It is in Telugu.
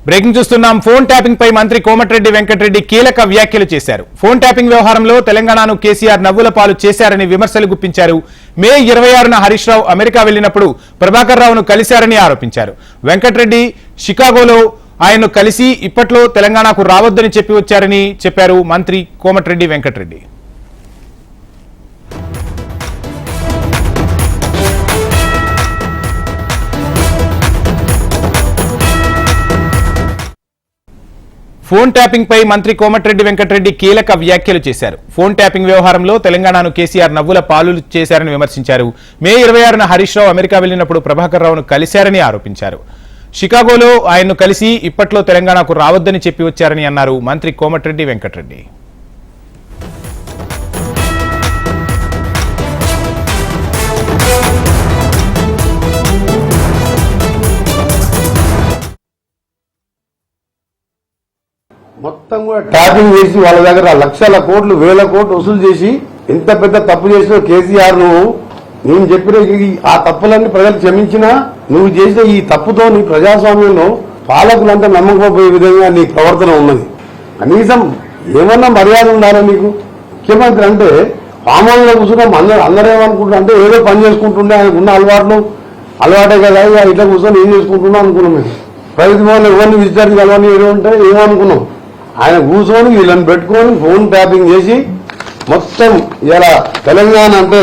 బ్రేకింగ్ చూస్తున్నాం. ఫోన్ ట్యాపింగ్ పై మంత్రి కోమటిరెడ్డి వెంకటరెడ్డి కీలక వ్యాఖ్యలు చేశారు. ఫోన్ ట్యాపింగ్ వ్యవహారంలో తెలంగాణను కేసీఆర్ నవ్వుల పాలు చేశారని విమర్శలు గుప్పించారు. మే 26న హరీష్ రావు అమెరికా వెళ్లినప్పుడు ప్రభాకర్ రావును కలిశారని ఆరోపించారు. వెంకటరెడ్డి షికాగోలో ఆయన్ను కలిసి ఇప్పట్లో తెలంగాణకు రావద్దని చెప్పి వచ్చారని చెప్పారు మంత్రి కోమటిరెడ్డి వెంకటరెడ్డి. ఫోన్ ట్యాపింగ్ పై మంత్రి కోమటిరెడ్డి వెంకటరెడ్డి కీలక వ్యాఖ్యలు చేశారు. ఫోన్ ట్యాపింగ్ వ్యవహారంలో తెలంగాణను కేసీఆర్ నవ్వుల పాలు చేశారని విమర్శించారు. మే 26న హరీష్ రావు అమెరికా వెళ్లినప్పుడు ప్రభాకర్ రావును కలిశారని ఆరోపించారు. షికాగోలో ఆయన్ను కలిసి ఇప్పట్లో తెలంగాణకు రావద్దని చెప్పి వచ్చారని అన్నారు మంత్రి కోమటిరెడ్డి వెంకటరెడ్డి. మొత్తం కూడా ట్యాపింగ్ చేసి వాళ్ళ దగ్గర లక్షల కోట్లు వేల కోట్లు వసూలు చేసి ఎంత పెద్ద తప్పు చేసిన కేసీఆర్ నేను చెప్పిన ఆ తప్పులన్నీ ప్రజలు క్షమించినా నువ్వు చేసిన ఈ తప్పుతో నీ ప్రజాస్వామ్యంలో పాలకులంతా నమ్మకపోయే విధంగా నీ ప్రవర్తన ఉన్నది. కనీసం ఏమన్నా మర్యాద ఉండాలి నీకు. ముఖ్యమంత్రి అంటే పామంలో కూర్చున్నాం అందరేమనుకుంటున్నా అంటే ఏదో పని చేసుకుంటుండే ఆయనకు ఉన్న అలవాటే కదా ఇట్లా కూర్చొని ఏం చేసుకుంటున్నాం అనుకున్నాం. మేము ప్రగతి భవన్ ఎవరిని విజిటర్ని కలవని ఏదో ఉంటే ఏమనుకున్నాం. ఆయన కూర్చొని వీళ్ళని పెట్టుకొని ఫోన్ ట్యాపింగ్ చేసి మొత్తం ఇలా తెలంగాణ అంటే